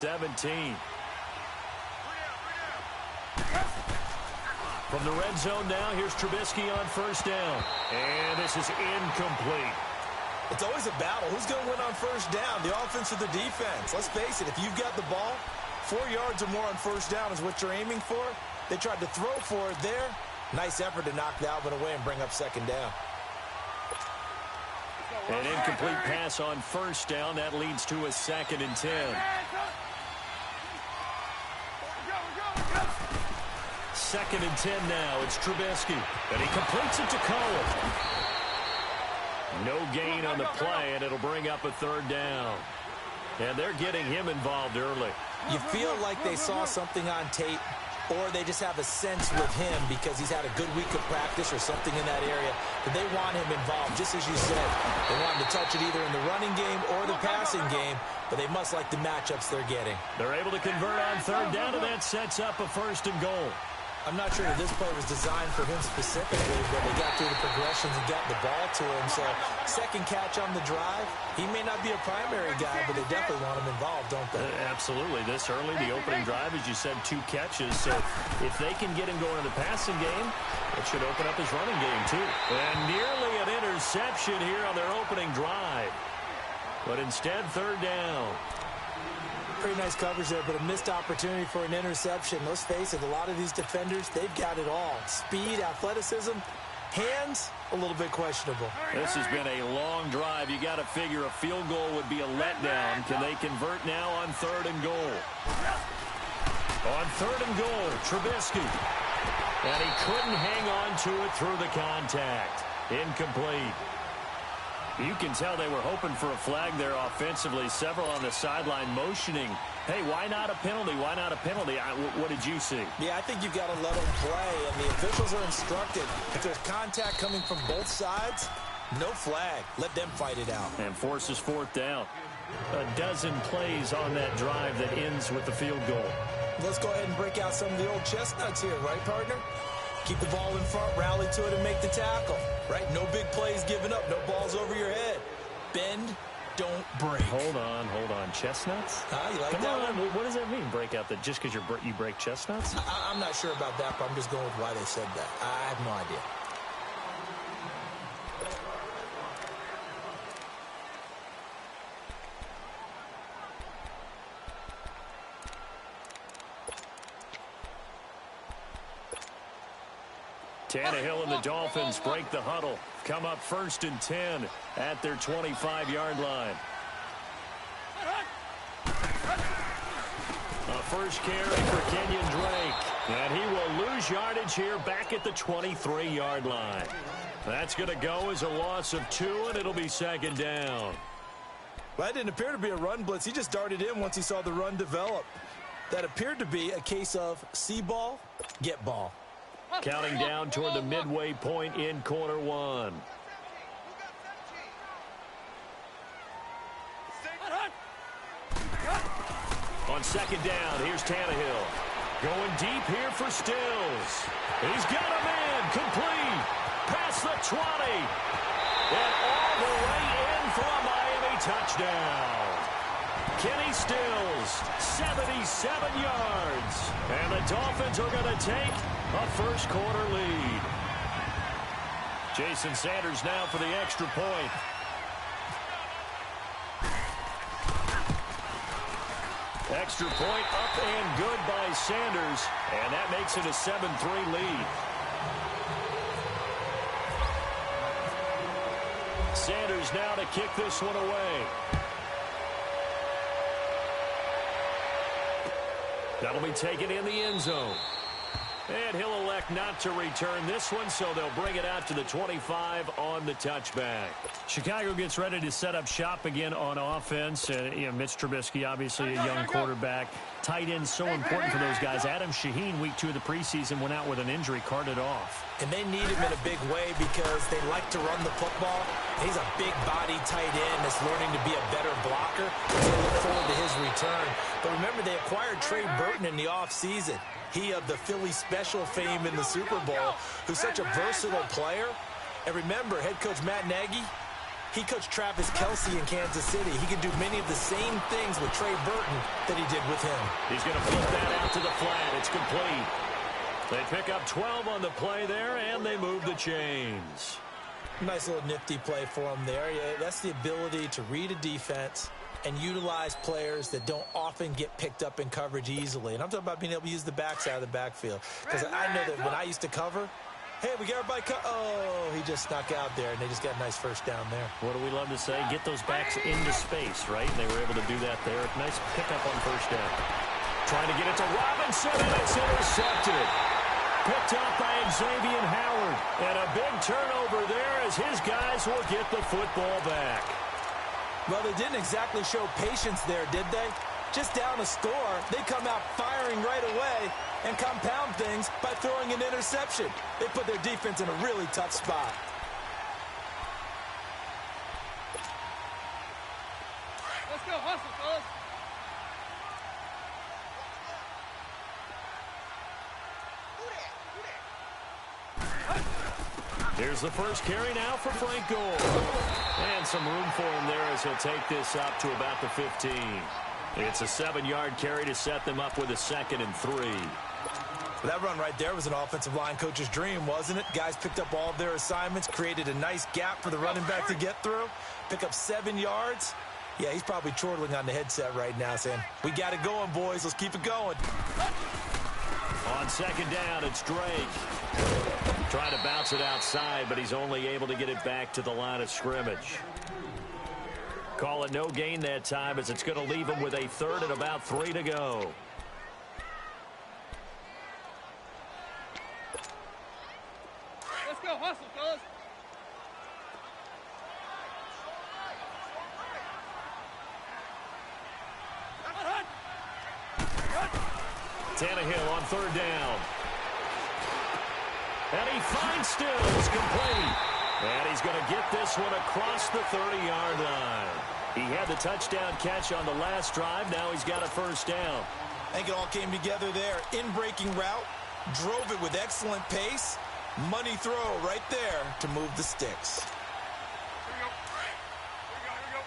17. From the red zone now, here's Trubisky on first down. And this is incomplete. It's always a battle. Who's going to win on first down, the offense or the defense? Let's face it, if you've got the ball, 4 yards or more on first down is what you're aiming for. They tried to throw for it there. Nice effort to knock that one away and bring up second down. An incomplete pass on first down. That leads to a 2nd and 10. 2nd and 10 now. It's Trubisky. And he completes it to Cole. No gain on the play, and it'll bring up a 3rd down. And they're getting him involved early. You feel like they saw something on tape, or they just have a sense with him because he's had a good week of practice or something in that area that they want him involved, just as you said. They want him to touch it either in the running game or the passing game, but they must like the matchups they're getting. They're able to convert on 3rd down, and that sets up a 1st and goal. I'm not sure that this play was designed for him specifically, but they got through the progressions and got the ball to him. So, second catch on the drive. He may not be a primary guy, but they definitely want him involved, don't they? Absolutely. This early, the opening drive, as you said, 2 catches. So, if they can get him going in the passing game, it should open up his running game, too. And nearly an interception here on their opening drive. But instead, 3rd down. Pretty nice coverage there, but a missed opportunity for an interception. Let's face it, a lot of these defenders, they've got it all. Speed, athleticism, hands, a little bit questionable. This has been a long drive. You got to figure a field goal would be a letdown. Can they convert now on 3rd and goal? On 3rd and goal, Trubisky. And he couldn't hang on to it through the contact. Incomplete. You can tell they were hoping for a flag there offensively. Several on the sideline motioning. Hey, why not a penalty? Why not a penalty? What did you see? Yeah, I think you've got to let them play, and the officials are instructed. If there's contact coming from both sides, no flag. Let them fight it out. And forces 4th down. A dozen plays on that drive that ends with the field goal. Let's go ahead and break out some of the old chestnuts here, right, partner? Keep the ball in front, rally to it, and make the tackle. Right? No big plays given up. No balls over your head. Bend, don't break. Hold on. Chestnuts? You like Come that on. one? What does that mean, break out? That just because you break chestnuts? I'm not sure about that, but I'm just going with why they said that. I have no idea. Tannehill and the Dolphins break the huddle. Come up 1st and 10 at their 25-yard line. A first carry for Kenyon Drake. And he will lose yardage here back at the 23-yard line. That's going to go as a loss of 2, and it'll be 2nd down. Well, that didn't appear to be a run blitz. He just darted in once he saw the run develop. That appeared to be a case of see ball, get ball. Counting down toward the midway point in quarter 1. On 2nd down, here's Tannehill. Going deep here for Stills. He's got a man complete. Past the 20. And all the way in for a Miami touchdown. Kenny Stills, 77 yards. And the Dolphins are going to take a first-quarter lead. Jason Sanders now for the extra point. Extra point up and good by Sanders. And that makes it a 7-3 lead. Sanders now to kick this one away. That'll be taken in the end zone. And he'll elect not to return this one, so they'll bring it out to the 25 on the touchback. Chicago gets ready to set up shop again on offense. Mitch Trubisky, obviously a young quarterback. Tight end so important for those guys. Adam Shaheen, week 2 of the preseason, went out with an injury, carted off. And they need him in a big way because they like to run the football. He's a big body tight end that's learning to be a better blocker. So they look forward to his return. But remember, they acquired Trey Burton in the offseason. He of the Philly special fame in the Super Bowl, who's such a versatile player. And remember, head coach Matt Nagy, He coached Travis Kelce in Kansas City. He could do many of the same things with Trey Burton that he did with him. He's going to flip that out to the flat. It's complete. They pick up 12 on the play there, and they move the chains. Nice little nifty play for him there. Yeah, that's the ability to read a defense and utilize players that don't often get picked up in coverage easily. And I'm talking about being able to use the backside of the backfield. Because I know that when I used to cover, hey, we got everybody oh, he just snuck out there, and they just got a nice first down there. What do we love to say? Get those backs into space, right? And they were able to do that there. Nice pickup on first down. Trying to get it to Robinson, and it's intercepted. Picked up by Xavier Howard. And a big turnover there as his guys will get the football back. Well, they didn't exactly show patience there, did they? Just down a score, they come out firing right away and compound things by throwing an interception. They put their defense in a really tough spot. Let's go, hustle, fellas. Here's the first carry now for FrankGallagher. And some room for him there as he'll take this up to about the 15. It's a 7-yard carry to set them up with a 2nd and 3. That run right there was an offensive line coach's dream, wasn't it? Guys picked up all of their assignments, created a nice gap for the running back to get through, pick up 7 yards. Yeah, he's probably chortling on the headset right now saying, we got it going, boys. Let's keep it going. On 2nd down, it's Drake. Trying to bounce it outside, but he's only able to get it back to the line of scrimmage. Call it no gain that time as it's going to leave him with a 3rd and about 3 to go. Let's go, hustle, fellas. Tannehill on 3rd down. And he finds Stills complete. And he's going to get this one across the 30-yard line. He had the touchdown catch on the last drive. Now he's got a first down. I think it all came together there. In-breaking route, drove it with excellent pace. Money throw right there to move the sticks. Here we go. Here we go.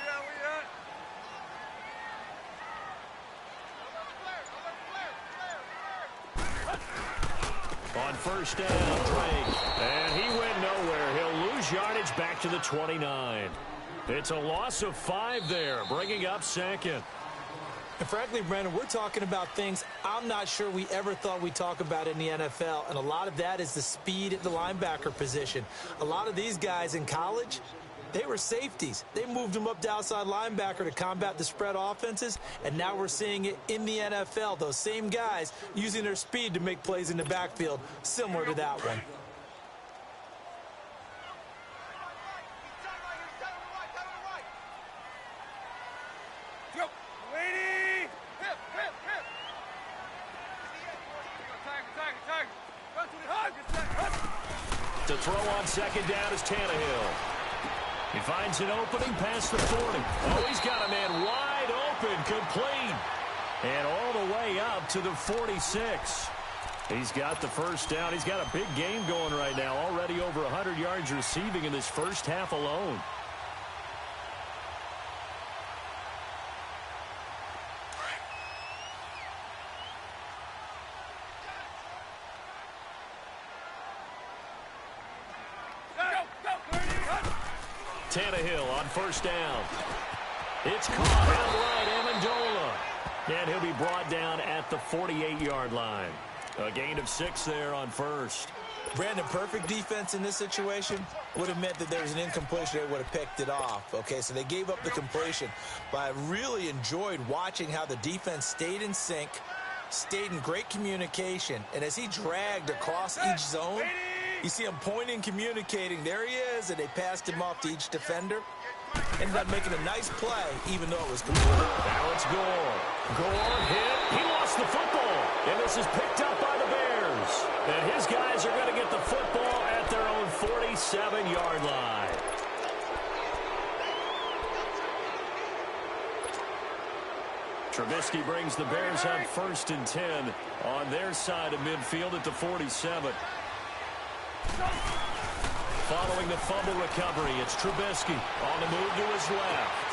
Where we at? On first down, Drake. And he went nowhere. He'll lose yardage back to the 29. It's a loss of 5 there, bringing up 2nd. And frankly, Brandon, we're talking about things I'm not sure we ever thought we'd talk about in the NFL. And a lot of that is the speed at the linebacker position. A lot of these guys in college, they were safeties. They moved them up to outside linebacker to combat the spread offenses. And now we're seeing it in the NFL. Those same guys using their speed to make plays in the backfield, similar to that one. Go. Lady. Hip. Tiger. Run to the hug. To throw on 2nd down is Tannehill. He finds an opening past the 40. Oh, he's got a man wide open, complete. And all the way up to the 46. He's got the first down. He's got a big game going right now. Already over 100 yards receiving in this first half alone. Tannehill on first down. It's caught out right, Amendola. And he'll be brought down at the 48-yard line. A gain of 6 there on first. Brandon, perfect defense in this situation would have meant that there was an incompletion. They would have picked it off. Okay, so they gave up the completion. But I really enjoyed watching how the defense stayed in sync, stayed in great communication. And as he dragged across each zone, you see him pointing, communicating. There he is, and they passed him off to each defender. Ended up making a nice play, even though it was completed. Now it's Gore. Gore hit. He lost the football. And this is picked up by the Bears. And his guys are going to get the football at their own 47-yard line. Trubisky brings the Bears up 1st and 10 on their side of midfield at the 47. Following the fumble recovery, it's Trubisky on the move to his left.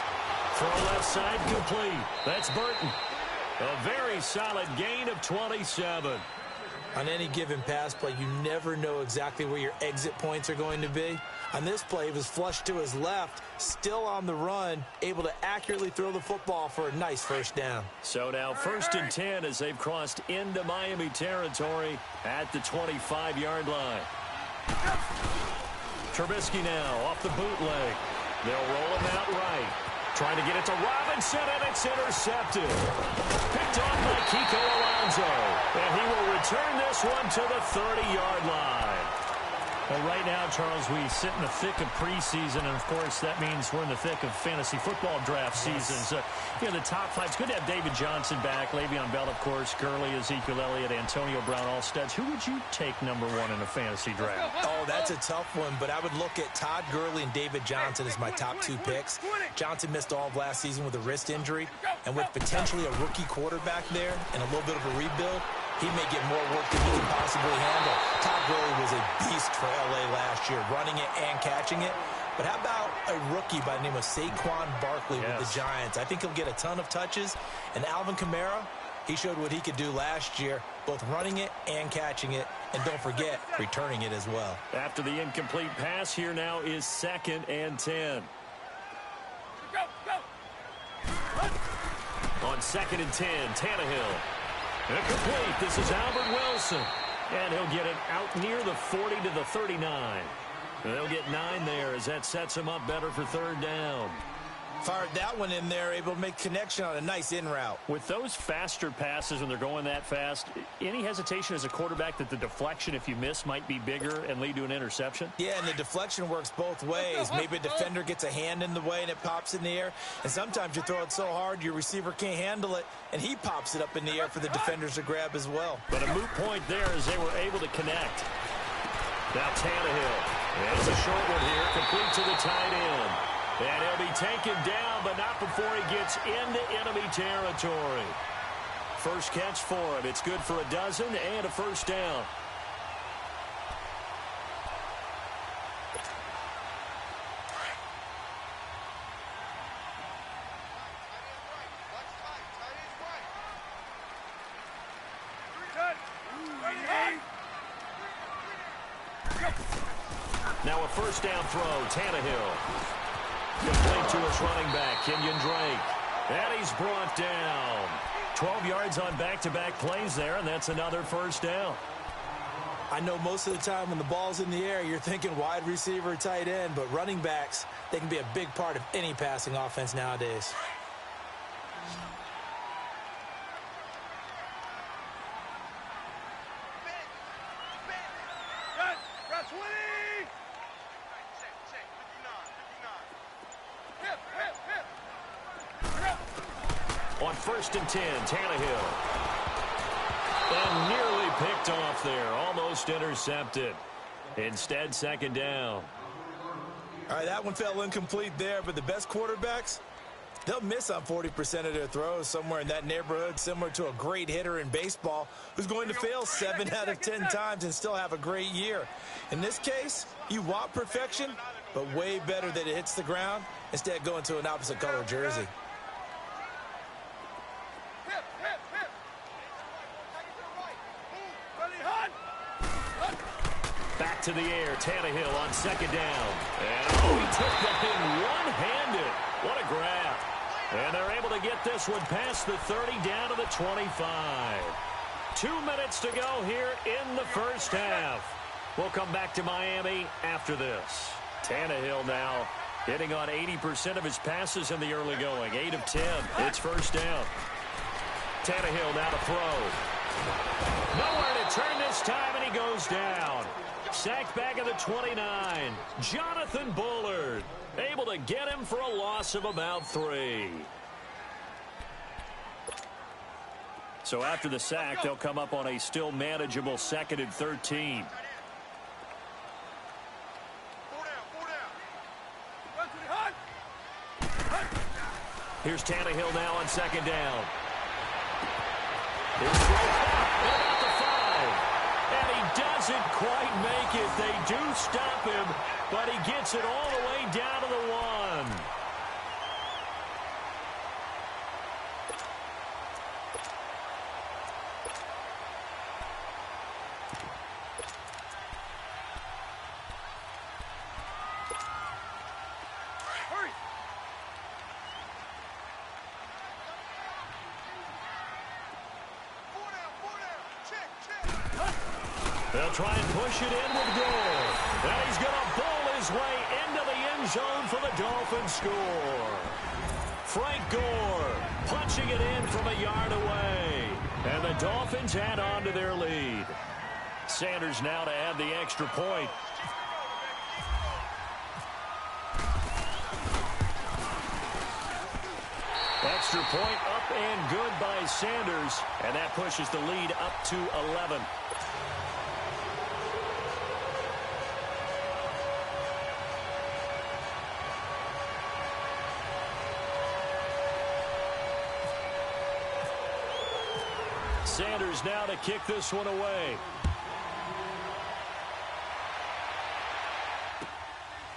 Throw left side complete. That's Burton. A very solid gain of 27. On any given pass play, you never know exactly where your exit points are going to be. On this play, he was flushed to his left, still on the run, able to accurately throw the football for a nice first down. So now 1st and 10 as they've crossed into Miami territory at the 25-yard line. Trubisky now off the bootleg. They'll roll him out right. Trying to get it to Robinson, and it's intercepted. Picked off by Kiko Alonso. And he will return this one to the 30-yard line. Well, right now, Charles, we sit in the thick of preseason, and, of course, that means we're in the thick of fantasy football draft season. So, the top five. It's good to have David Johnson back, Le'Veon Bell, of course, Gurley, Ezekiel Elliott, Antonio Brown, all studs. Who would you take #1 in a fantasy draft? Oh, that's a tough one, but I would look at Todd Gurley and David Johnson as my top 2 picks. Johnson missed all of last season with a wrist injury, and with potentially a rookie quarterback there and a little bit of a rebuild, he may get more work than he can possibly handle. Todd Gurley was a beast for L.A. last year, running it and catching it. But how about a rookie by the name of Saquon Barkley with the Giants? I think he'll get a ton of touches. And Alvin Kamara, he showed what he could do last year, both running it and catching it. And don't forget, returning it as well. After the incomplete pass, here now is 2nd and 10. On 2nd and 10, Tannehill. Incomplete. This is Albert Wilson. And he'll get it out near the 40 to the 39. They'll get 9 there as that sets him up better for 3rd down. Fired that one in there, able to make connection on a nice in route. With those faster passes when they're going that fast, any hesitation as a quarterback that the deflection, if you miss, might be bigger and lead to an interception? Yeah, and the deflection works both ways. Maybe a defender gets a hand in the way and it pops in the air. And sometimes you throw it so hard your receiver can't handle it, and he pops it up in the air for the defenders to grab as well. But a moot point there as they were able to connect. Now Tannehill. It's a short one here, complete to the tight end. And he'll be taken down, but not before he gets into enemy territory. First catch for him. It's good for a dozen and a first down. Now a first down throw, Tannehill. Complete to his running back, Kenyon Drake. And he's brought down. 12 yards on back-to-back plays there, and that's another first down. I know most of the time when the ball's in the air, you're thinking wide receiver, tight end, but running backs, they can be a big part of any passing offense nowadays. On 1st and 10, Tannehill. And nearly picked off there. Almost intercepted. Instead, 2nd down. All right, that one fell incomplete there, but the best quarterbacks, they'll miss on 40% of their throws, somewhere in that neighborhood, similar to a great hitter in baseball who's going to fail 7 out of 10 times and still have a great year. In this case, you want perfection, but way better that it hits the ground instead going to an opposite color jersey. Back to the air, Tannehill on 2nd down. And he took that thing one-handed. What a grab. And they're able to get this one past the 30 down to the 25. 2 minutes to go here in the first half. We'll come back to Miami after this. Tannehill now hitting on 80% of his passes in the early going. 8 of 10. It's first down. Tannehill now to throw. Nowhere to turn this time, and he goes down. Sacked back at the 29. Jonathan Bullard able to get him for a loss of about 3. So after the sack, they'll come up on a still manageable 2nd and 13. Here's Tannehill now on 2nd down. His throw caught at about the 5. And he does doesn't quite make it. They do stop him, but he gets it all the way down to the 1. They'll try and push it in with goal. And he's going to bowl his way into the end zone for the Dolphins score. Frank Gore punching it in from a yard away. And the Dolphins add on to their lead. Sanders now to add the extra point. Extra point up and good by Sanders. And that pushes the lead up to 11. Sanders now to kick this one away.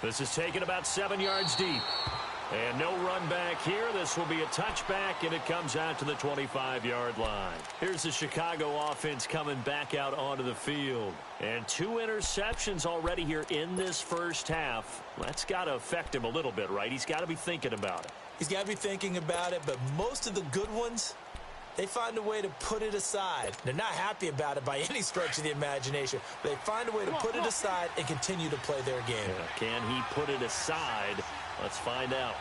This is taken about 7 yards deep. And no run back here. This will be a touchback, and it comes out to the 25-yard line. Here's the Chicago offense coming back out onto the field. And 2 interceptions already here in this first half. That's got to affect him a little bit, right? He's got to be thinking about it. He's got to be thinking about it, but most of the good ones, they find a way to put it aside. They're not happy about it by any stretch of the imagination. They find a way to put it aside and continue to play their game. Yeah, can he put it aside? Let's find out.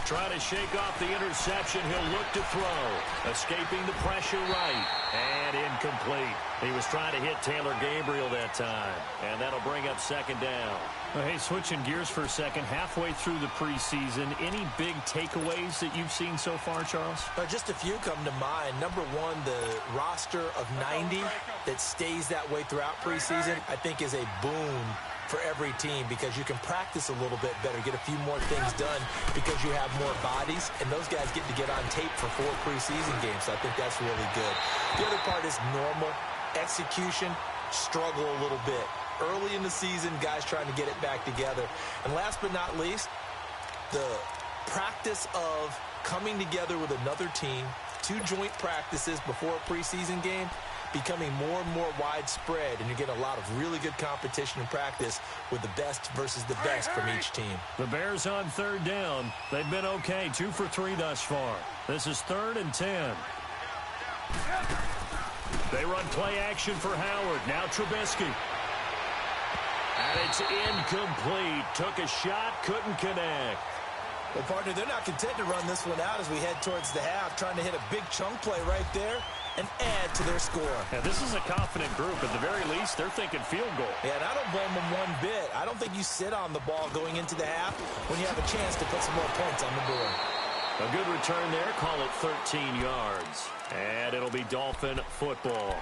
Trying to shake off the interception. He'll look to throw. Escaping the pressure right. And incomplete. He was trying to hit Taylor Gabriel that time. And that'll bring up second down. Well, hey, switching gears for a second. Halfway through the preseason, any big takeaways that you've seen so far, Charles? Just a few come to mind. Number one, the roster of 90 that stays that way throughout preseason, I think is a boon for every team because you can practice a little bit better, get a few more things done because you have more bodies, and those guys get to get on tape for 4 preseason games. So I think that's really good. The other part is normal execution, struggle a little bit. Early in the season, guys trying to get it back together. And last but not least, the practice of coming together with another team, 2 joint practices before a preseason game, becoming more and more widespread, and you get a lot of really good competition and practice with the best versus the best from each team. The Bears on third down. They've been okay, 2 for 3 thus far. This is 3rd and 10. They run play action for Howard. Now Trubisky. And it's incomplete. Took a shot, couldn't connect. Well, partner, they're not content to run this one out as we head towards the half, trying to hit a big chunk play right there and add to their score. Yeah, this is a confident group. At the very least, they're thinking field goal. Yeah, and I don't blame them one bit. I don't think you sit on the ball going into the half when you have a chance to put some more points on the board. A good return there. Call it 13 yards. And it'll be Dolphin football.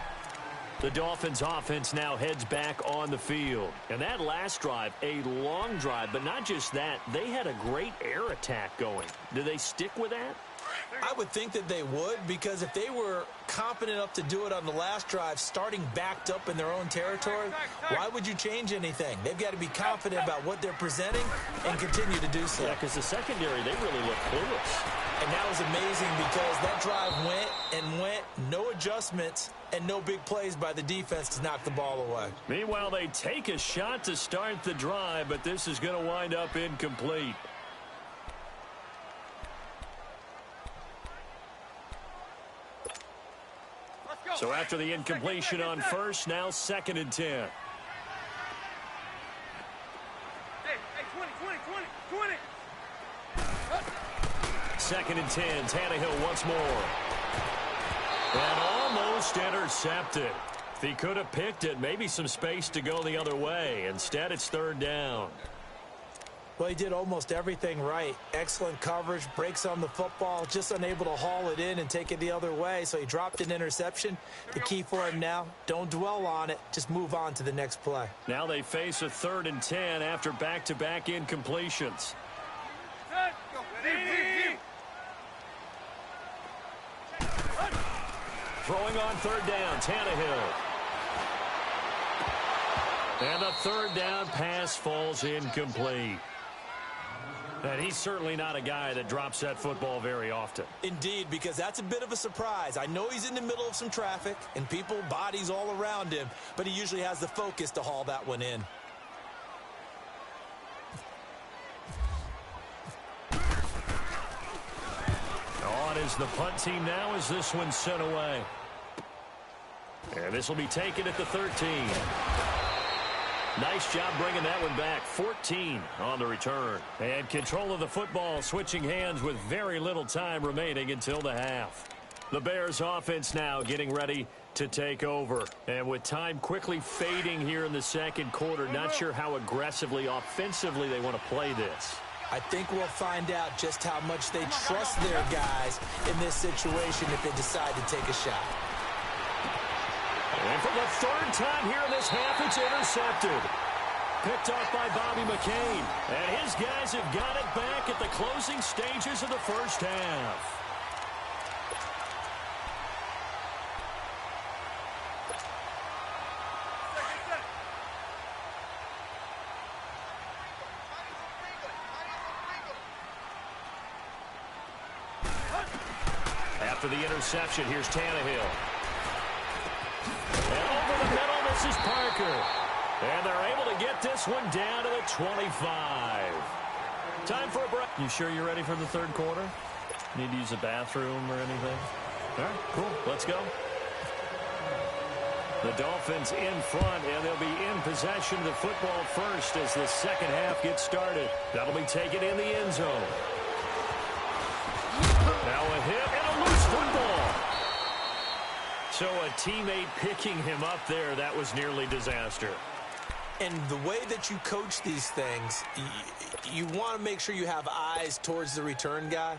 The Dolphins offense now heads back on the field. And that last drive, a long drive, but not just that. They had a great air attack going. Do they stick with that? I would think that they would, because if they were confident enough to do it on the last drive, starting backed up in their own territory, why would you change anything? They've got to be confident about what they're presenting and continue to do so. Yeah, because the secondary, they really look clueless. And that was amazing because that drive went and went, no adjustments, and no big plays by the defense to knock the ball away. Meanwhile, they take a shot to start the drive, but this is going to wind up incomplete. So after the incompletion on first, now 2nd and 10. Hey, 20. 2nd and 10. Tannehill once more. And almost intercepted. If he could have picked it, maybe some space to go the other way. Instead, it's 3rd down. Well, he did almost everything right. Excellent coverage, breaks on the football, just unable to haul it in and take it the other way. So he dropped an interception. The key for him now, don't dwell on it. Just move on to the next play. Now they face a 3rd and 10 after back-to-back incompletions. Throwing on 3rd down, Tannehill. And the third down pass falls incomplete. And he's certainly not a guy that drops that football very often. Indeed, because that's a bit of a surprise. I know he's in the middle of some traffic and people, bodies all around him, but he usually has the focus to haul that one in. On is the punt team now as this one's sent away. And this will be taken at the 13. Nice job bringing that one back. 14 on the return. And control of the football, switching hands with very little time remaining until the half. The Bears offense now getting ready to take over. And with time quickly fading here in the second quarter, not sure how aggressively, offensively they want to play this. I think we'll find out just how much they trust their guys in this situation if they decide to take a shot. And for the third time here in this half, it's intercepted. Picked off by Bobby McCain. And his guys have got it back at the closing stages of the first half. After the interception, here's Tannehill. And over the middle, this is Parker. And they're able to get this one down to the 25. Time for a break. You sure you're ready for the third quarter? Need to use a bathroom or anything? All right, cool. Let's go. The Dolphins in front, and they'll be in possession of the football first as the second half gets started. That'll be taken in the end zone. Now a hit and a loose football. So a teammate picking him up there, that was nearly disaster. And the way that you coach these things, you want to make sure you have eyes towards the return guy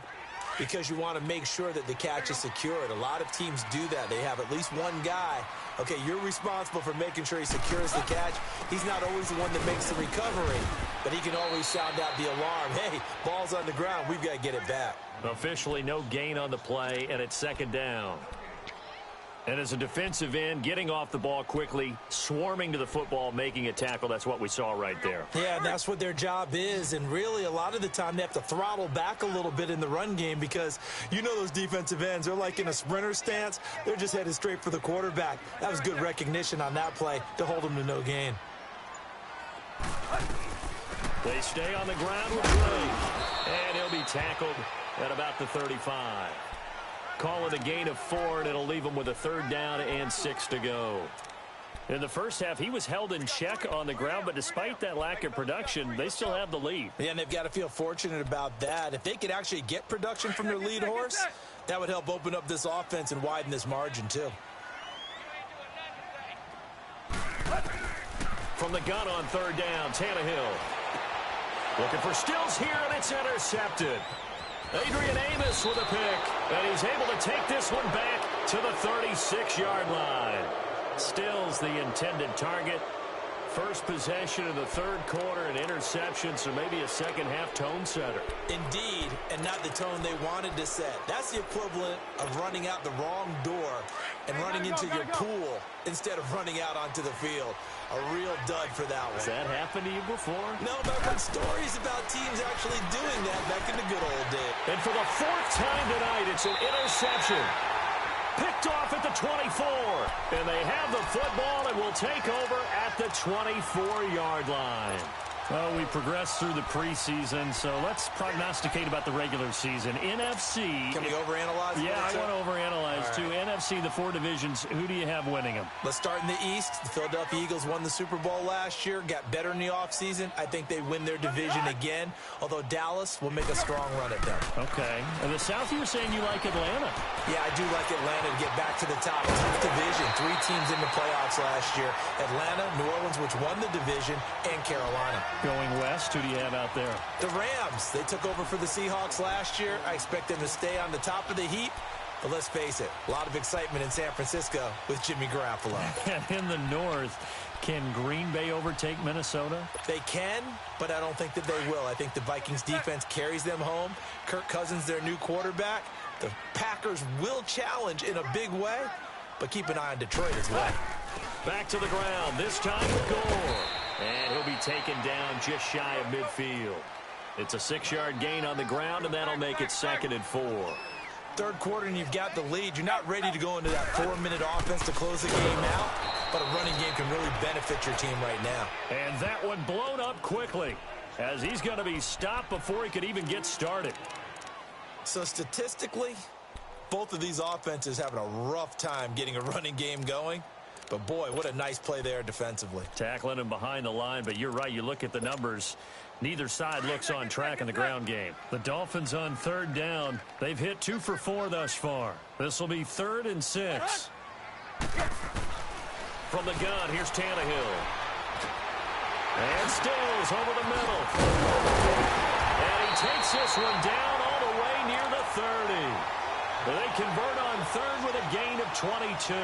because you want to make sure that the catch is secured. A lot of teams do that. They have at least one guy. Okay, you're responsible for making sure he secures the catch. He's not always the one that makes the recovery, but he can always sound out the alarm. Hey, ball's on the ground. We've got to get it back. Officially no gain on the play, and it's second down. And as a defensive end, getting off the ball quickly, swarming to the football, making a tackle, that's what we saw right there. Yeah, and that's what their job is. And really, a lot of the time, they have to throttle back a little bit in the run game because you know those defensive ends, they're like in a sprinter stance. They're just headed straight for the quarterback. That was good recognition on that play to hold them to no gain. They stay on the ground with Blake. And he'll be tackled at about the 35. Call it a gain of 4, and it'll leave him with a third down and 6 to go. In the first half, he was held in check on the ground, but despite that lack of production, they still have the lead. Yeah, and they've got to feel fortunate about that. If they could actually get production from their lead horse, that would help open up this offense and widen this margin, too. From the gun on third down, Tannehill. Looking for Stills here, and it's intercepted. Adrian Amos with a pick, and he's able to take this one back to the 36-yard line. Stills the intended target. First possession of the third quarter, an interception, so maybe a second-half tone setter. Indeed, and not the tone they wanted to set. That's the equivalent of running out the wrong door and running into your pool instead of running out onto the field. A real dud for that one. Has that happened to you before? No, but I've heard stories about teams actually doing that back in the good old days. And for the fourth time tonight, it's an interception. Picked off at the 24. And they have the football and will take over at the 24-yard line. Well, we progressed through the preseason, so let's prognosticate about the regular season. NFC. Can we overanalyze? Yeah, I want to overanalyze, too. NFC, the 4 divisions, who do you have winning them? Let's start in the East. The Philadelphia Eagles won the Super Bowl last year, got better in the offseason. I think they win their division again, although Dallas will make a strong run at them. Okay. And the South, you were saying you like Atlanta. Yeah, I do like Atlanta to get back to the top. Tough division. 3 teams in the playoffs last year. Atlanta, New Orleans, which won the division, and Carolina. Going west, who do you have out there? The Rams. They took over for the Seahawks last year. I expect them to stay on the top of the heap. But let's face it, a lot of excitement in San Francisco with Jimmy Garoppolo. And in the North, can Green Bay overtake Minnesota? They can, but I don't think that they will. I think the Vikings defense carries them home. Kirk Cousins, their new quarterback. The Packers will challenge in a big way, but keep an eye on Detroit as well. Back to the ground, this time with Gore. And he'll be taken down just shy of midfield. It's a 6-yard gain on the ground, and that'll make it 2nd and 4. Third quarter, and you've got the lead. You're not ready to go into that 4-minute offense to close the game out, but a running game can really benefit your team right now. And that one blown up quickly, as he's going to be stopped before he could even get started. So statistically, both of these offenses having a rough time getting a running game going. But, boy, what a nice play there defensively. Tackling him behind the line, but you're right. You look at the numbers. Neither side looks on track in the ground game. The Dolphins on 3rd down. They've hit 2 for 4 thus far. This will be 3rd and 6. From the gun, here's Tannehill. And Stills over the middle. And he takes this one down all the way near the 30. They convert on 3rd with a gain of 22.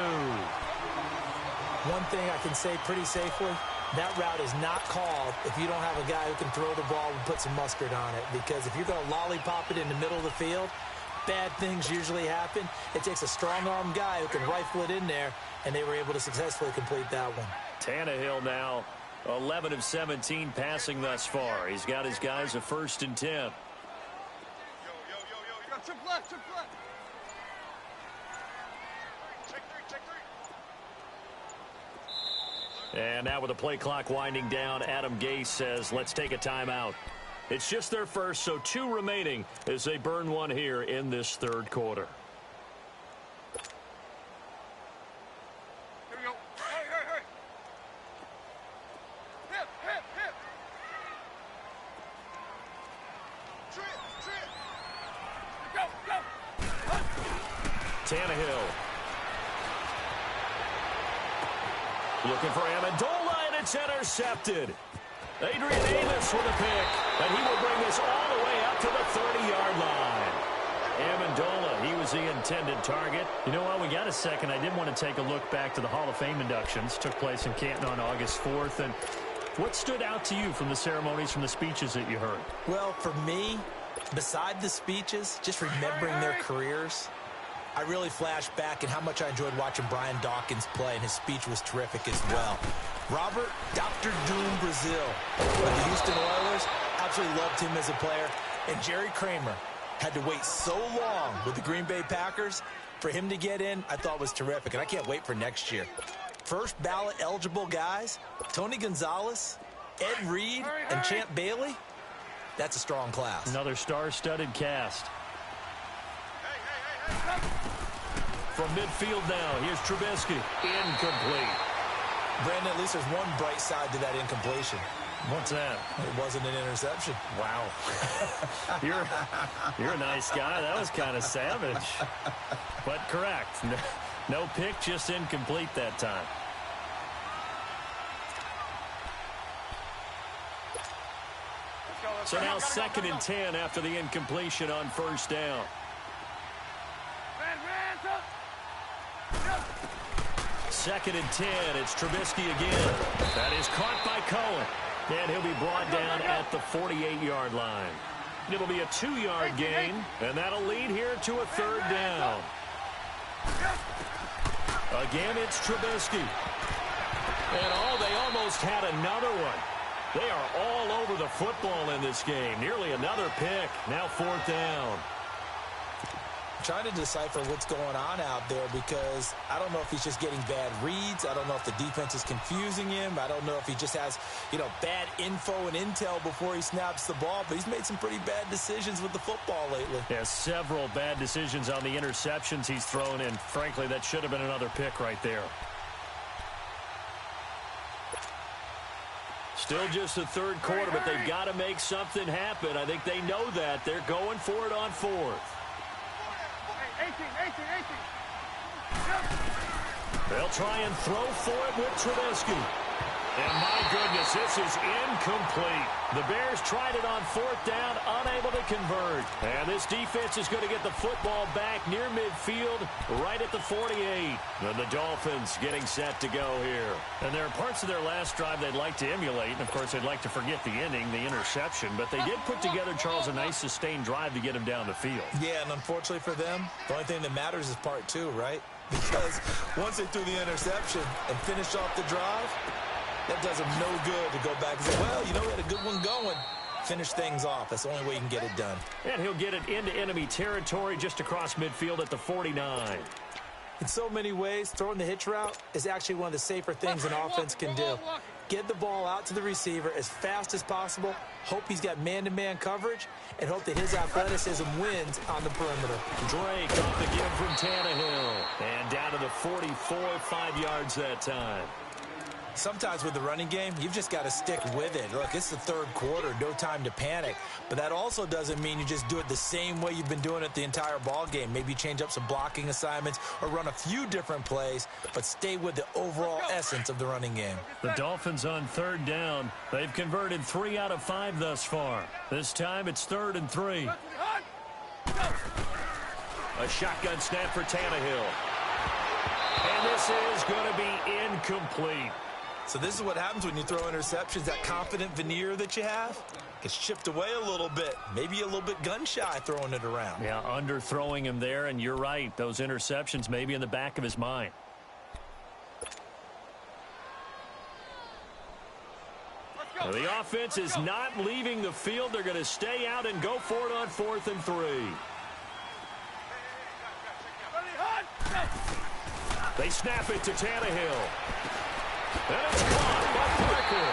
One thing I can say pretty safely, that route is not called if you don't have a guy who can throw the ball and put some mustard on it. Because if you're going to lollipop it in the middle of the field, bad things usually happen. It takes a strong-arm guy who can rifle it in there, and they were able to successfully complete that one. Tannehill now 11 of 17 passing thus far. He's got his guys a 1st and 10. Yo, you got chip left, chip left. Check three. And now with the play clock winding down, Adam Gase says, let's take a timeout. It's just their first, so 2 remaining as they burn one here in this 3rd quarter. Here we go. Hey. Hip. Trip. Go. Tannehill. Looking for Amendola, and it's intercepted. Adrian Davis with a pick, and he will bring this all the way up to the 30-yard line. Amendola, he was the intended target. You know what? We got a second. I did want to take a look back to the Hall of Fame inductions. Took place in Canton on August 4th. And what stood out to you from the ceremonies, from the speeches that you heard? Well, for me, beside the speeches, just remembering their careers, I really flashed back at how much I enjoyed watching Brian Dawkins play, and his speech was terrific as well. Robert Dr. Doom Brazil of the Houston Oilers, absolutely loved him as a player. And Jerry Kramer had to wait so long with the Green Bay Packers. For him to get in, I thought was terrific, and I can't wait for next year. First ballot eligible guys, Tony Gonzalez, Ed Reed, and Champ Bailey. That's a strong class. Another star-studded cast. From midfield now, here's Trubisky. Incomplete. Brandon, at least there's one bright side to that incompletion. What's that? It wasn't an interception. Wow. You're a nice guy. That was kind of savage. But correct. No pick, just incomplete that time. So now 2nd and 10 after the incompletion on 1st down. 2nd and 10. It's Trubisky again. That is caught by Cohen. And he'll be brought down at the 48-yard line. It'll be a 2-yard gain, and that'll lead here to a 3rd down. Again, it's Trubisky. And they almost had another one. They are all over the football in this game. Nearly another pick. Now 4th down. Trying to decipher what's going on out there, because I don't know if he's just getting bad reads. I don't know if the defense is confusing him. I don't know if he just has, bad info and intel before he snaps the ball. But he's made some pretty bad decisions with the football lately. Yeah, several bad decisions on the interceptions he's thrown in. Frankly, that should have been another pick right there. Still just the 3rd quarter, but they've got to make something happen. I think they know that. They're going for it on 4th. 18. They'll try and throw for it with Trubisky. And my goodness, this is incomplete. The Bears tried it on 4th down, unable to convert. And this defense is going to get the football back near midfield, right at the 48. And the Dolphins getting set to go here. And there are parts of their last drive they'd like to emulate. And, of course, they'd like to forget the ending, the interception. But they did put together, Charles, a nice sustained drive to get him down the field. Yeah, and unfortunately for them, the only thing that matters is part 2, right? Because once they threw the interception and finished off the drive, That does him no good to go back and say, well, you know, we had a good one going. Finish things off. That's the only way you can get it done. And he'll get it into enemy territory just across midfield at the 49. In so many ways, throwing the hitch route is actually one of the safer things an offense can do. Get the ball out to the receiver as fast as possible, hope he's got man-to-man coverage, and hope that his athleticism wins on the perimeter. Drake off the give from Tannehill. And down to the 44, 5 yards that time. Sometimes with the running game, you've just got to stick with it. Look, it's the third quarter, no time to panic. But that also doesn't mean you just do it the same way you've been doing it the entire ball game. Maybe change up some blocking assignments or run a few different plays, but stay with the overall essence of the running game. The Dolphins on third down. They've converted 3 out of 5 thus far. This time it's 3rd and 3. A shotgun snap for Tannehill. And this is going to be incomplete. So this is what happens when you throw interceptions. That confident veneer that you have gets chipped away a little bit. Maybe a little bit gun-shy throwing it around. Yeah, underthrowing him there, and you're right. Those interceptions may be in the back of his mind. Well, the offense is not leaving the field. They're going to stay out and go for it on 4th and 3. They snap it to Tannehill. And it's caught by Flecker.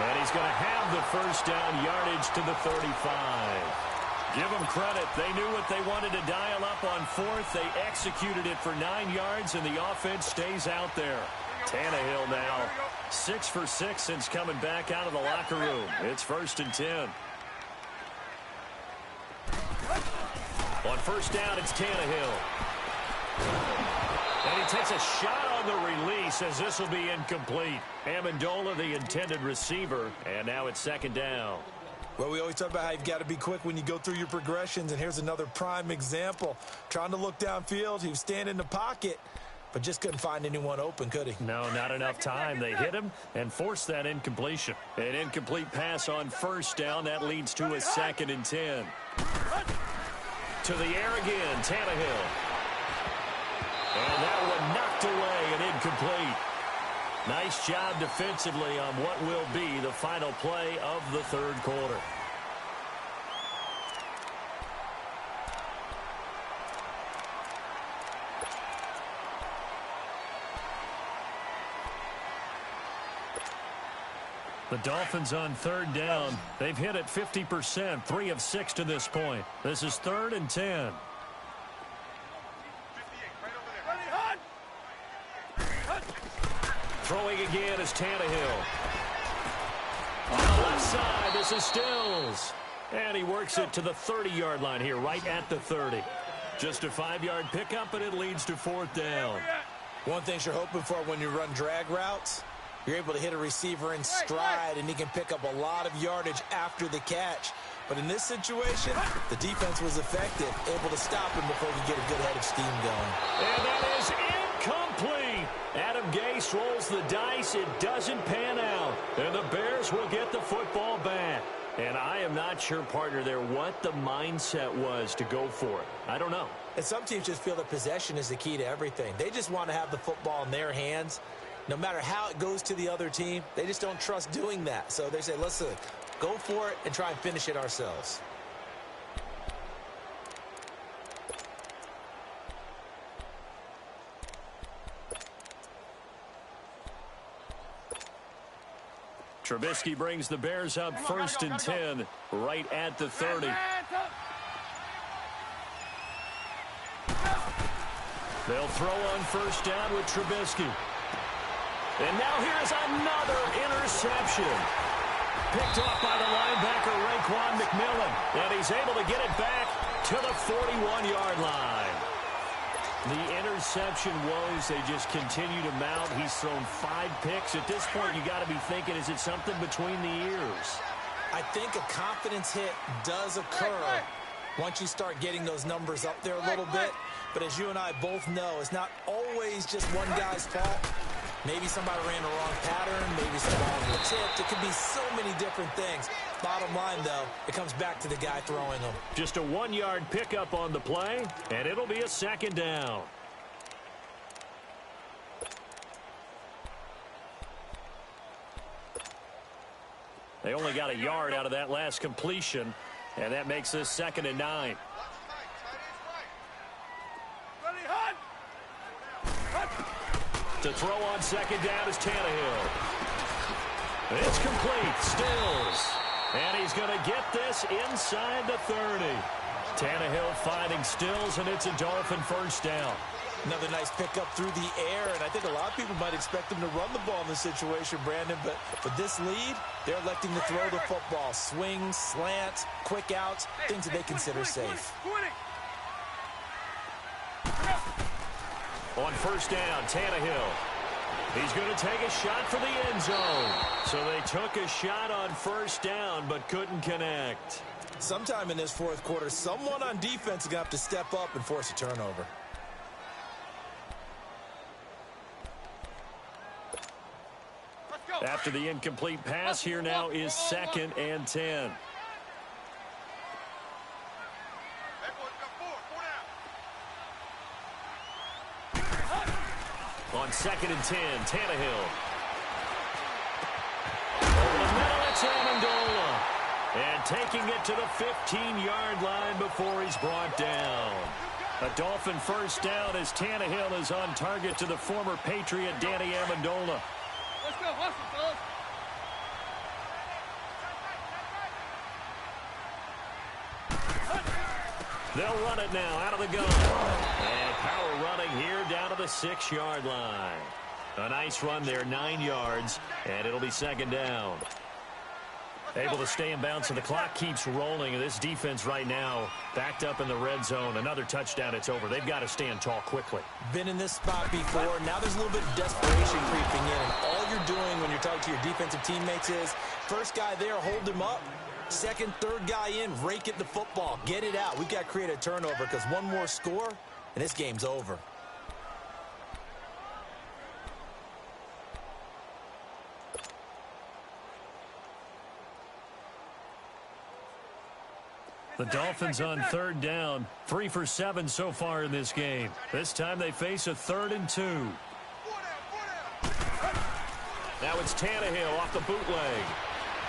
And he's going to have the first down, yardage to the 35. Give them credit. They knew what they wanted to dial up on 4th. They executed it for 9 yards, and the offense stays out there. Tannehill now 6 for 6 since coming back out of the locker room. It's 1st and 10. On first down, it's Tannehill. And he takes a shot on the release as this will be incomplete. Amendola, the intended receiver, and now it's 2nd down. Well, we always talk about how you've got to be quick when you go through your progressions, and here's another prime example. Trying to look downfield, he was standing in the pocket, but just couldn't find anyone open, could he? No, not enough time. They hit him and forced that incompletion. An incomplete pass on first down. That leads to a 2nd and 10. To the air again, Tannehill. And that one knocked away and incomplete. Nice job defensively on what will be the final play of the 3rd quarter. The Dolphins on 3rd down. They've hit it 50%, 3 of 6 to this point. This is 3rd and 10. Throwing again is Tannehill. On the left side, this is Stills. And he works it to the 30-yard line here, right at the 30. Just a 5-yard pickup, and it leads to 4th down. One thing you're hoping for when you run drag routes, you're able to hit a receiver in stride, and he can pick up a lot of yardage after the catch. But in this situation, the defense was effective, able to stop him before he could get a good head of steam going. And that is incomplete. Adam Gase rolls the dice. It doesn't pan out. And the Bears will get the football back. And I am not sure, partner, there what the mindset was to go for it. I don't know. And some teams just feel that possession is the key to everything. They just want to have the football in their hands. No matter how it goes to the other team, they just don't trust doing that. So they say, listen, go for it and try and finish it ourselves. Trubisky brings the Bears up 1st and 10, right at the 30. They'll throw on first down with Trubisky. And now here's another interception. Picked off by the linebacker, Raekwon McMillan. And he's able to get it back to the 41-yard line. The interception woes, they just continue to mount. He's thrown 5 picks. At this point, you got to be thinking, is it something between the ears? I think a confidence hit does occur once you start getting those numbers up there a little bit. But as you and I both know, it's not always just one guy's fault. Maybe somebody ran the wrong pattern. Maybe somebody was tipped. It could be so many different things. Bottom line, though, it comes back to the guy throwing them. Just a 1-yard pickup on the play, and it'll be a 2nd down. They only got a yard out of that last completion, and that makes this 2nd and 9. To throw on 2nd down is Tannehill. It's complete. Stills. And he's going to get this inside the 30. Tannehill finding Stills, and it's a Dolphin 1st down. Another nice pickup through the air, and I think a lot of people might expect him to run the ball in this situation, Brandon, but for this lead, they're electing to throw the football. Swings, slants, quick outs, things that they consider safe. On 1st down, Tannehill. He's going to take a shot for the end zone. So they took a shot on 1st down, but couldn't connect. Sometime in this 4th quarter, someone on defense is going to have to step up and force a turnover. After the incomplete pass, here now is 2nd and 10. On 2nd and 10, Tannehill. Over the middle, it's Amendola. And taking it to the 15-yard line before he's brought down. A Dolphin 1st down as Tannehill is on target to the former Patriot Danny Amendola. Let's go, hustle, fellas. They'll run it now out of the gun. And power running here down to the 6-yard line. A nice run there, 9 yards, and it'll be 2nd down. Able to stay in bounds, so the clock keeps rolling. And this defense right now backed up in the red zone. Another touchdown, it's over. They've got to stand tall quickly. Been in this spot before. Now there's a little bit of desperation creeping in. And all you're doing when you're talking to your defensive teammates is, first guy there, hold him up. 2nd, 3rd guy in, rake it the football. Get it out. We've got to create a turnover because one more score, and this game's over. The Dolphins on 3rd down. 3 for 7 so far in this game. This time they face a 3rd and 2. Now it's Tannehill off the bootleg.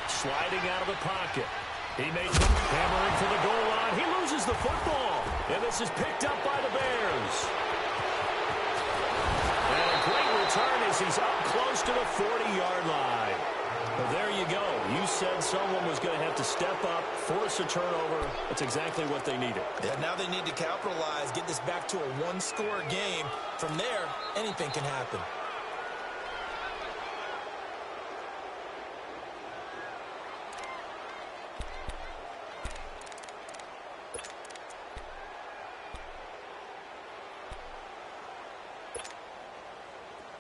Sliding out of the pocket. He makes it, hammering for the goal line. He loses the football. And this is picked up by the Bears. And a great return as he's up close to the 40-yard line. Well, there you go. You said someone was going to have to step up, force a turnover. That's exactly what they needed. Yeah, now they need to capitalize, get this back to a one-score game. From there, anything can happen.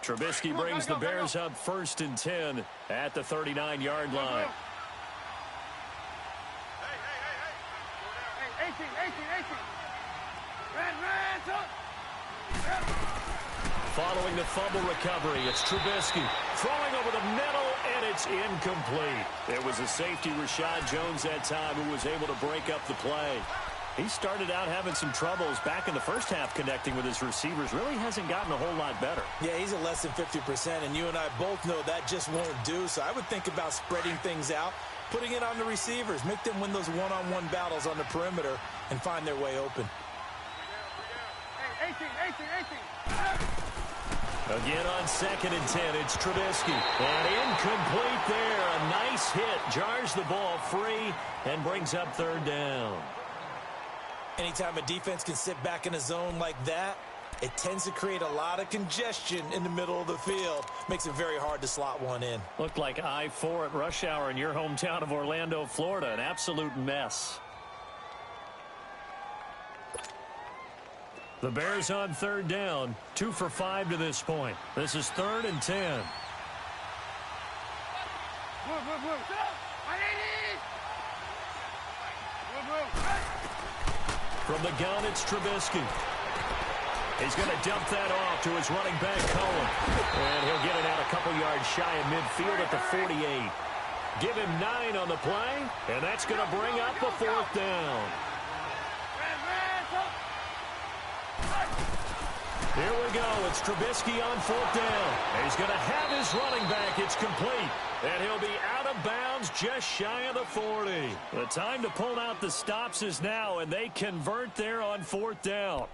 Trubisky brings the Bears up 1st and 10 at the 39-yard line. Hey, 18. Ran, Following the fumble recovery, it's Trubisky throwing over the middle, and it's incomplete. It was a safety, Rashad Jones, that time, who was able to break up the play. He started out having some troubles back in the first half connecting with his receivers. Really hasn't gotten a whole lot better. Yeah, he's at less than 50%, and you and I both know that just won't do. So I would think about spreading things out, putting it on the receivers, make them win those one-on-one battles on the perimeter and find their way open. Hey, 18. Again on 2nd and 10, it's Trubisky. And incomplete there. A nice hit. Jars the ball free and brings up 3rd down. Anytime a defense can sit back in a zone like that, it tends to create a lot of congestion in the middle of the field. Makes it very hard to slot one in. Looked like I-4 at rush hour in your hometown of Orlando, Florida. An absolute mess. The Bears on 3rd down. 2 for 5 to this point. This is 3rd and 10. From the gun, it's Trubisky. He's going to dump that off to his running back, Cohen. And he'll get it out a couple yards shy of midfield at the 48. Give him 9 on the play, and that's going to bring up a 4th down. Here we go. It's Trubisky on 4th down. And he's going to have his running back. It's complete. And he'll be out of bounds downs just shy of the 40. The time to pull out the stops is now, and they convert there on 4th down.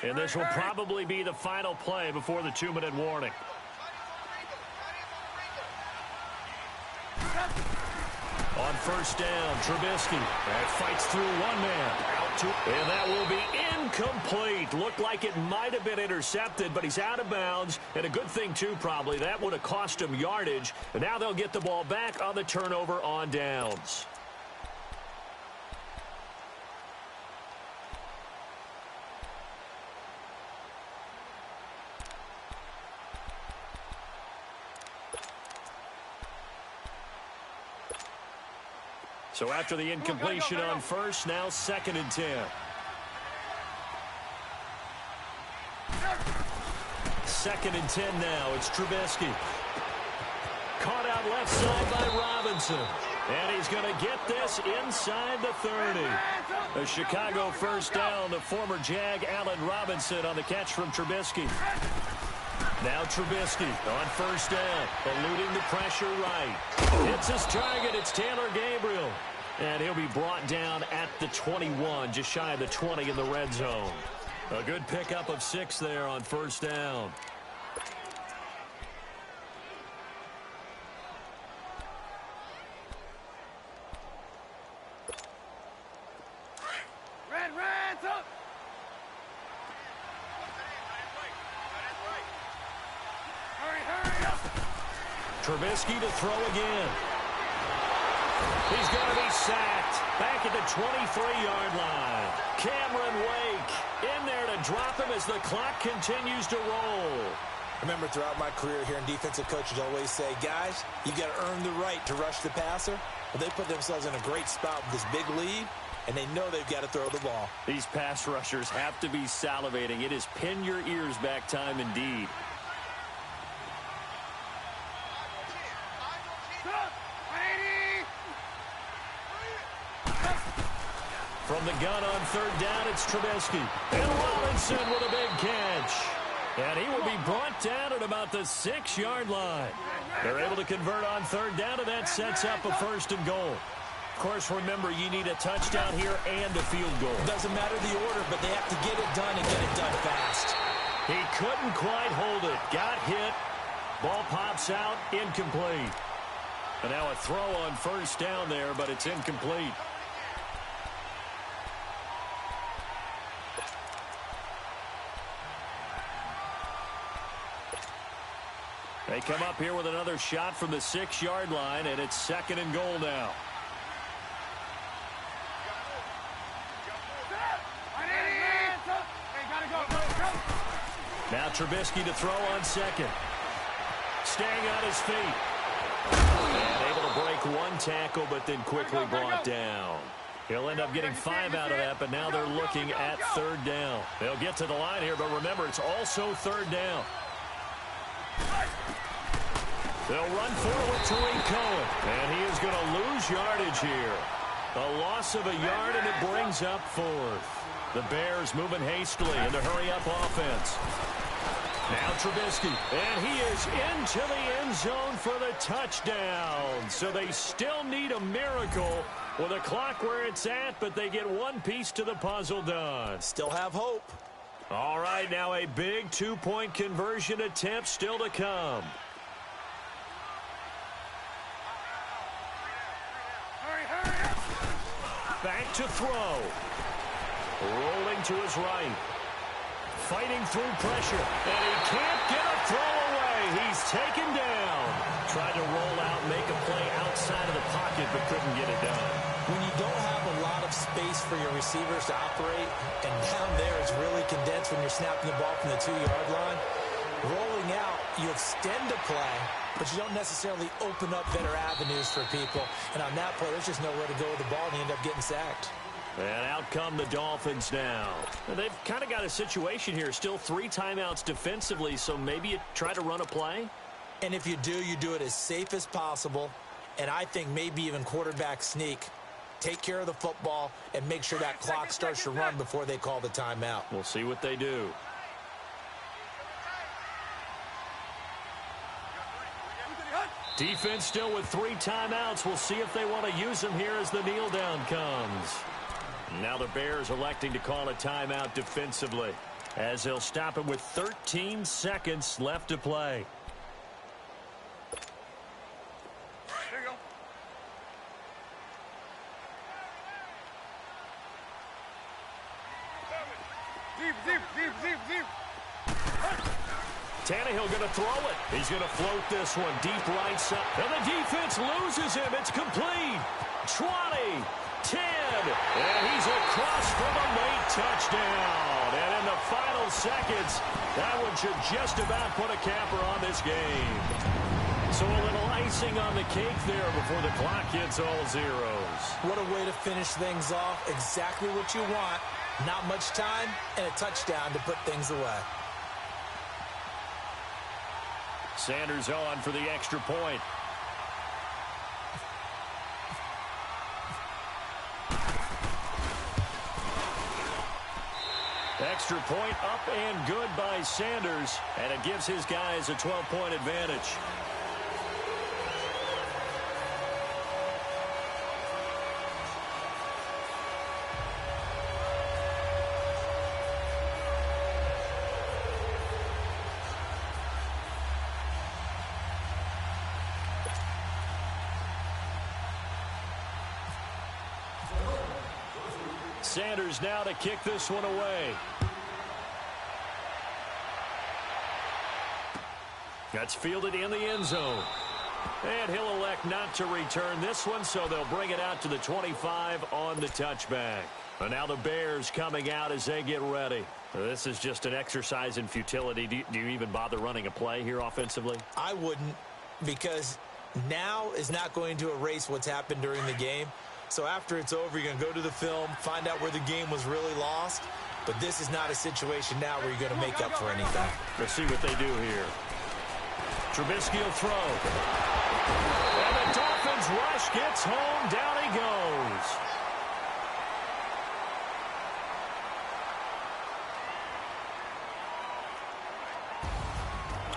And this will probably be the final play before the 2-minute warning. On 1st down, Trubisky. That fights through one man. Out to, and that will be incomplete. Looked like it might have been intercepted, but he's out of bounds. And a good thing, too, probably. That would have cost him yardage. And now they'll get the ball back on the turnover on downs. So after the incompletion on 1st, now 2nd and 10. 2nd and 10 now. It's Trubisky. Caught out left side by Robinson. And he's going to get this inside the 30. A Chicago 1st down to former Jag Allen Robinson on the catch from Trubisky. Now Trubisky on 1st down, eluding the pressure right. Hits his target. It's Taylor Gabriel. And he'll be brought down at the 21, just shy of the 20 in the red zone. A good pickup of 6 there on 1st down. Reds up! Hurry up! Trubisky to throw again. He's going to be sacked back at the 23-yard line. Cameron Wake in there to drop him as the clock continues to roll. Remember, throughout my career here in defensive coaches always say, guys, you got to earn the right to rush the passer. Well, they put themselves in a great spot with this big lead, and they know they've got to throw the ball. These pass rushers have to be salivating. It is pin your ears back time indeed. From the gun on 3rd down, it's Trubisky. And Robinson with a big catch. And he will be brought down at about the 6-yard line. They're able to convert on 3rd down, and that sets up a 1st and goal. Of course, remember, you need a touchdown here and a field goal. Doesn't matter the order, but they have to get it done and get it done fast. He couldn't quite hold it. Got hit. Ball pops out. Incomplete. And now a throw on 1st down there, but it's incomplete. They come up here with another shot from the 6-yard line, and it's 2nd and goal now. Now Trubisky to throw on 2nd. Staying on his feet. And able to break one tackle, but then quickly brought down. He'll end up getting 5 out of that, but now they're looking at 3rd down. They'll get to the line here, but remember, it's also 3rd down. They'll run forward to Tariq Cohen, and he is going to lose yardage here. A loss of a yard, and it brings up 4th. The Bears moving hastily in the hurry-up offense. Now Trubisky, and he is into the end zone for the touchdown. So they still need a miracle with a clock where it's at, but they get one piece to the puzzle done. Still have hope. All right, now a big 2-point conversion attempt still to come. Back to throw. Rolling to his right. Fighting through pressure. And he can't get a throw away. He's taken down. Tried to roll out, make a play outside of the pocket, but couldn't get it done. When you don't have a lot of space for your receivers to operate, and down there it's really condensed when you're snapping the ball from the 2-yard line, rolling out, you extend a play, but you don't necessarily open up better avenues for people. And on that play, there's just nowhere to go with the ball, and you end up getting sacked. And out come the Dolphins now. They've kind of got a situation here. Still 3 timeouts defensively, so maybe you try to run a play? And if you do it as safe as possible, and I think maybe even quarterback sneak. take care of the football, and make sure that clock starts to run before they call the timeout. We'll see what they do. Defense still with 3 timeouts. We'll see if they want to use them here as the kneel down comes. Now the Bears electing to call a timeout defensively, as they'll stop it with 13 seconds left to play. There you go. Deep. Tannehill going to throw it. He's going to float this one deep right side. And the defense loses him. It's complete. 20, 10, and he's across for the late touchdown. And in the final seconds, that one should just about put a capper on this game. So a little icing on the cake there before the clock hits all zeros. What a way to finish things off. Exactly what you want. Not much time and a touchdown to put things away. Sanders on for the extra point. Extra point up and good by Sanders, and it gives his guys a 12-point advantage. Sanders now to kick this one away. That's fielded in the end zone. And he'll elect not to return this one, so they'll bring it out to the 25 on the touchback. And now the Bears coming out as they get ready. This is just an exercise in futility. Do you even bother running a play here offensively? I wouldn't, because now is not going to erase what's happened during the game. So after it's over, you're going to go to the film, find out where the game was really lost. But this is not a situation now where you're going to make up for anything. Let's see what they do here. Trubisky will throw. And the Dolphins rush gets home. Down he goes.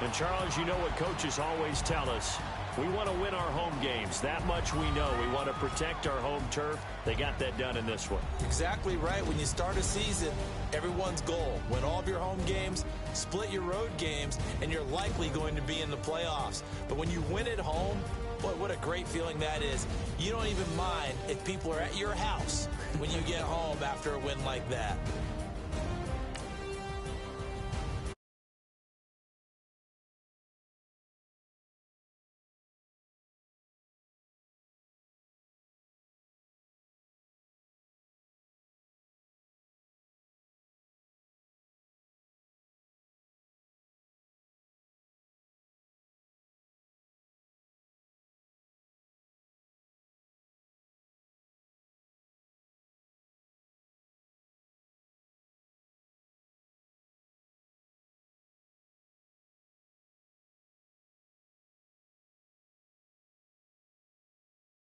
And Charles, you know what coaches always tell us. We want to win our home games. That much we know. We want to protect our home turf. They got that done in this one. Exactly right. When you start a season, everyone's goal: win all of your home games, split your road games, and you're likely going to be in the playoffs. But when you win at home, boy, what a great feeling that is. You don't even mind if people are at your house when you get home after a win like that.